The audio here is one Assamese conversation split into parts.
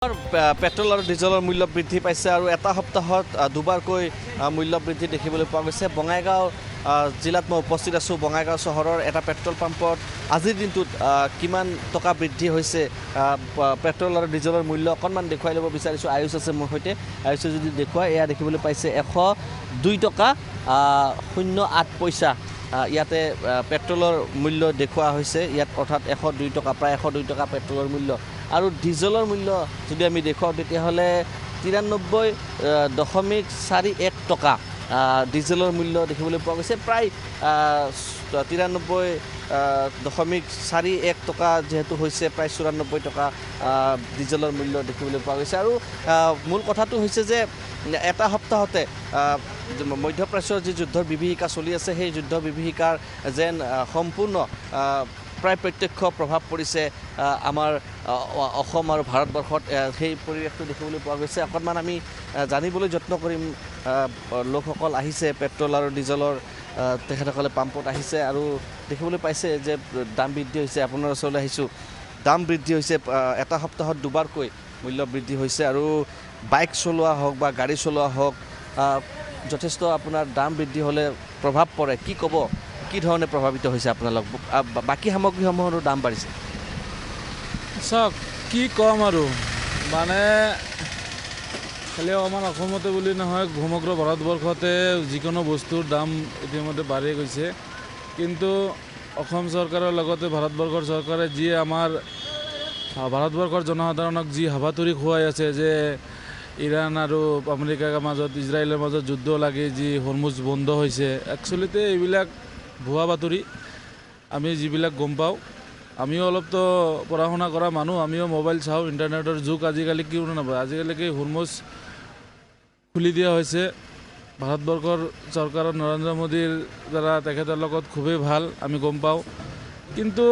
পেট্ৰল আৰু ডিজেলৰ মূল্য বৃদ্ধি পাইছে আৰু এটা সপ্তাহত দুবাৰকৈ মূল্য বৃদ্ধি দেখিবলৈ পোৱা গৈছে। বঙাইগাঁও জিলাত মই উপস্থিত আছোঁ। বঙাইগাঁও চহৰৰ এটা পেট্ৰল পাম্পত আজিৰ দিনটোত কিমান টকা বৃদ্ধি হৈছে পেট্ৰল আৰু ডিজেলৰ মূল্য অকণমান দেখুৱাই ল'ব বিচাৰিছোঁ। আয়ুষ আছে মোৰ সৈতে। আয়ুষে যদি দেখুৱাই এয়া দেখিবলৈ পাইছে 102 টকা 08 পইচা ইয়াতে পেট্ৰলৰ মূল্য দেখুওৱা হৈছে। ইয়াত অৰ্থাৎ 102 টকা প্ৰায় 102 টকা পেট্ৰলৰ মূল্য আৰু ডিজেলৰ মূল্য যদি আমি দেখুৱাওঁ তেতিয়াহ'লে 93.41 টকা ডিজেলৰ মূল্য দেখিবলৈ পোৱা গৈছে। প্ৰায় 93.41 টকা যিহেতু হৈছে প্ৰায় 94 টকা ডিজেলৰ মূল্য দেখিবলৈ পোৱা গৈছে। আৰু মূল কথাটো হৈছে যে এটা সপ্তাহতে মধ্যপ্ৰাচ্যৰ যি যুদ্ধৰ বিভীষিকা চলি আছে সেই যুদ্ধ বিভীষিকাৰ যেন সম্পূৰ্ণ প্ৰায় প্ৰত্যক্ষ প্ৰভাৱ পৰিছে আমাৰ অসম আৰু ভাৰতবৰ্ষত। সেই পৰিৱেশটো দেখিবলৈ পোৱা গৈছে। অকণমান আমি জানিবলৈ যত্ন কৰিম। লোকসকল আহিছে পেট্ৰল আৰু ডিজেলৰ তেখেতসকলে পাম্পত আহিছে আৰু দেখিবলৈ পাইছে যে দাম বৃদ্ধি হৈছে। আপোনাৰ ওচৰলৈ আহিছোঁ। দাম বৃদ্ধি হৈছে এটা সপ্তাহত দুবাৰকৈ মূল্য বৃদ্ধি হৈছে আৰু বাইক চলোৱা হওক বা গাড়ী চলোৱা হওক যথেষ্ট আপোনাৰ দাম বৃদ্ধি হ'লে প্ৰভাৱ পৰে। কি ক'ব, কি ধৰণে প্ৰভাৱিত হৈছে আপোনালোক? বাকী সামগ্ৰীসমূহৰো দাম বাঢ়িছে। চাওক কি ক'ম আৰু মানে খালি আমাৰ অসমতে বুলি নহয় সমগ্ৰ ভাৰতবৰ্ষতে যিকোনো বস্তুৰ দাম ইতিমধ্যে বাঢ়ি গৈছে। কিন্তু অসম চৰকাৰৰ লগতে ভাৰতবৰ্ষৰ চৰকাৰে যি আমাৰ ভাৰতবৰ্ষৰ জনসাধাৰণক যি হাবাথুৰি খুৱাই আছে যে ইৰাণ আৰু আমেৰিকাৰ মাজত ইজৰাইলৰ মাজত যুদ্ধ লাগি যি হৰমুজ বন্ধ হৈছে, একচুৱেলিতে এইবিলাক ভুৱা বাতৰি। আমি যিবিলাক গম পাওঁ, আমিও অলপতো পঢ়া শুনা কৰা মানুহ, আমিও মোবাইল চাওঁ, ইণ্টাৰনেটৰ যুগ আজিকালি কিয় নাপায়। আজিকালি হৰমুজ খুলি দিয়া হৈছে। ভাৰতবৰ্ষৰ চৰকাৰৰ নৰেন্দ্ৰ মোদীৰ দ্বাৰা তেখেতৰ লগত খুবেই ভাল আমি গম পাওঁ। কিন্তু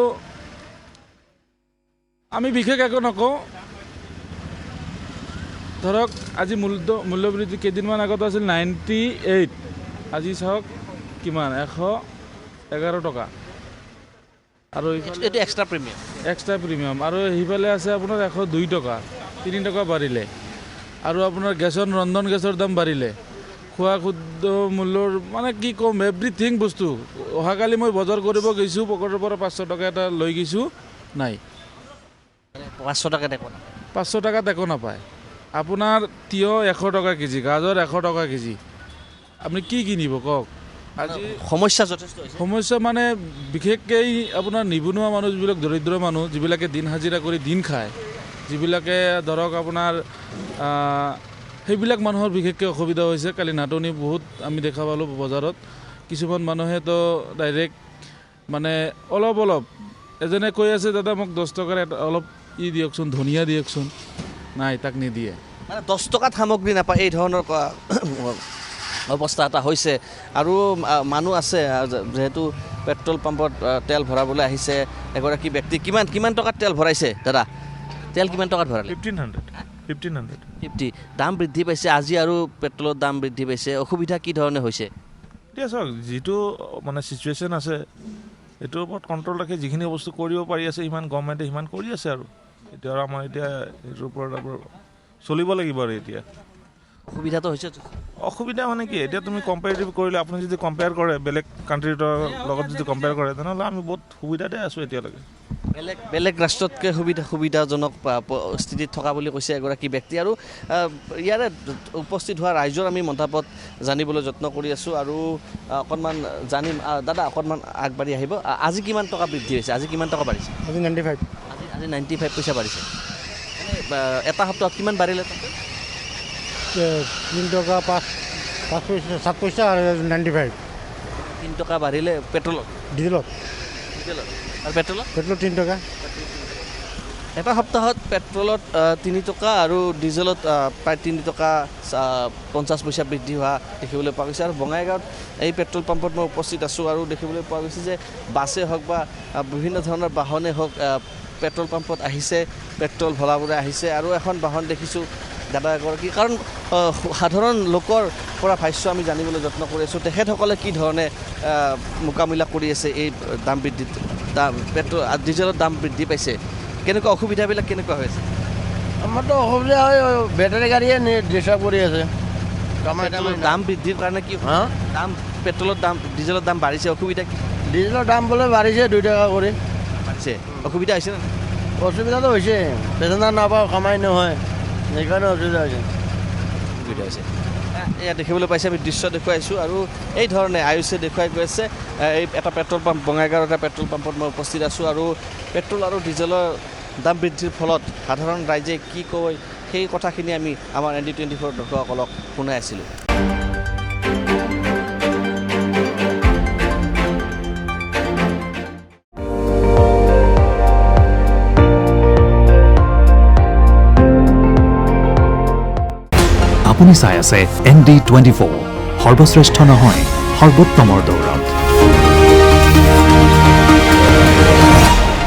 আমি বিশেষ একো নকওঁ। ধৰক আজি মূল্যবৃদ্ধি কেইদিনমান আগত আছিল 98, আজি চাওক কিমান 111 টকা আৰু এইটো এক্সট্ৰা প্ৰিমিয়াম আৰু সেইফালে আছে আপোনাৰ 102 টকা, 3 টকা বাঢ়িলে। আৰু আপোনাৰ ৰন্ধন গেছৰ দাম বাঢ়িলে। খোৱা খাদ্য মূল্যৰ মানে কি ক'ম, এভৰিথিং বস্তু। অহাকালি মই বজাৰ কৰিব গৈছোঁ, পকেটৰ পৰা 500 টকা এটা লৈ গৈছোঁ, নাই 500 টকাত একো নাই। 500 টকাত একো নাপায়। আপোনাৰ তিয়ঁহ 100 টকা কেজি, গাজৰ 100 টকা কেজি। আপুনি কি কিনিব কওক? আজি সমস্যা যথেষ্ট হৈছে। সমস্যা মানে বিশেষকৈ আপোনাৰ নিবনুৱা মানুহ, যিবিলাক দৰিদ্ৰ মানুহ, যিবিলাকে দিন হাজিৰা কৰি দিন খায়, যিবিলাকে ধৰক আপোনাৰ সেইবিলাক মানুহৰ বিশেষকৈ অসুবিধা হৈছে। কালি নাটনি বহুত আমি দেখা পালোঁ বজাৰত। কিছুমান মানুহেতো ডাইৰেক্ট মানে অলপ এজনে কৈ আছে দাদা মোক 10 টকাৰ অলপ দিয়কচোন, ধনিয়া দিয়কচোন, নাই তাক নিদিয়ে। মানে 10 টকাত সামগ্ৰী নাপায়, এই ধৰণৰ অৱস্থা এটা হৈছে। আৰু মানুহ আছে যিহেতু পেট্ৰল পাম্পত তেল ভৰাবলৈ আহিছে এগৰাকী ব্যক্তি। কিমান টকাত তেল ভৰাইছে দাদা? তেল কিমান টকাত ভৰালে? 1550। দাম বৃদ্ধি পাইছে আজি আৰু পেট্ৰলৰ দাম বৃদ্ধি পাইছে। অসুবিধা কি ধৰণে হৈছে? এতিয়া চাওক, যিটো মানে চিটুৱেশ্যন আছে সেইটোৰ ওপৰত কণ্ট্ৰল ৰাখি যিখিনি বস্তু কৰিব পাৰি আছে সিমান গভৰ্ণমেণ্টে সিমান কৰি আছে। আৰু এতিয়া আমাৰ সেইটোৰ ওপৰত চলিব লাগিব। আৰু এতিয়া অসুবিধাটো হৈছে। অসুবিধা মানে কি, এতিয়া তুমি কম্পেয়াৰিটিভ কৰিলে, আপুনি যদি কম্পেয়াৰ কৰে বেলেগ কাণ্ট্ৰিৰ লগত যদি কম্পেয়াৰ কৰে তেনেহ'লে আমি বহুত সুবিধাতে আছোঁ এতিয়ালৈকে। বেলেগ ৰাষ্ট্ৰতকৈ সুবিধাজনক স্থিতিত থকা বুলি কৈছে এগৰাকী ব্যক্তি। আৰু ইয়াৰে উপস্থিত হোৱা ৰাইজৰ আমি মতামত জানিবলৈ যত্ন কৰি আছোঁ আৰু অকণমান জানিম। দাদা অকণমান আগবাঢ়ি আহিব। আজি কিমান টকা বৃদ্ধি হৈছে? আজি কিমান টকা বাঢ়িছে? আজি 95। আজি 95 পইচা বাঢ়িছে। এটা সপ্তাহত কিমান বাঢ়িলে? 3 টকা 5 পইচা 7 পইচা আৰু 95। 3 টকা বাঢ়িলে পেট্ৰলত, ডিজেলত আৰু পেট্ৰল 3 টকা। এটা সপ্তাহত পেট্ৰলত 3 টকা আৰু ডিজেলত প্ৰায় 3 টকা 50 পইচা বৃদ্ধি হোৱা দেখিবলৈ পোৱা গৈছে। আৰু বঙাইগাঁৱত এই পেট্ৰল পাম্পত মই উপস্থিত আছোঁ আৰু দেখিবলৈ পোৱা গৈছে যে বাছে হওক বা বিভিন্ন ধৰণৰ বাহনে হওক পেট্ৰল পাম্পত আহিছে, পেট্ৰল ভৰাবলৈ আহিছে। আৰু এখন বাহন দেখিছোঁ দাদা এগৰাকী। কাৰণ সাধাৰণ লোকৰ পৰা ভাষ্য আমি জানিবলৈ যত্ন কৰি আছোঁ, তেখেতসকলে কি ধৰণে মোকাবিলা কৰি আছে এই দাম বৃদ্ধিত। পেট্ৰল ডিজেলৰ দাম বৃদ্ধি পাইছে, কেনেকুৱা অসুবিধাবিলাক কেনেকুৱা হৈ আছে? আমাৰতো অসুবিধা হয় বেটাৰী গাড়ীয়ে ডিষ্টাৰ্ব কৰি আছে পেট্ৰলৰ দাম বৃদ্ধিৰ কাৰণে কি হা দাম পেট্ৰলৰ দাম ডিজেলৰ দাম বাঢ়িছে অসুবিধা কি ডিজেলৰ দাম বোলে বাঢ়িছে 2 টকা কৰি বাঢ়িছে অসুবিধা হৈছে নে অসুবিধাটো হৈছে পেচেঞ্জাৰ নাপাওঁ কামাই নহয় সেইকাৰণে অসুবিধা হৈছে অসুবিধা হৈছে এয়া দেখিবলৈ পাইছে আমি দৃশ্য দেখুৱাইছোঁ আৰু এই ধৰণে আয়ুষে দেখুৱাই গৈ আছে এই এটা পেট্ৰল পাম্প বঙাইগাঁৱৰ এটা পেট্ৰল পাম্পত মই উপস্থিত আছোঁ আৰু পেট্ৰল আৰু ডিজেলৰ দাম বৃদ্ধিৰ ফলত সাধাৰণ ৰাইজে কি কয় সেই কথাখিনি আমি আমাৰ ND24 দৰ্শকসকলক শুনাই আছিলোঁ আপুনি চাই আছে ND24 সৰ্বশ্ৰেষ্ঠ নহয় সৰ্বোত্তমৰ দৌৰত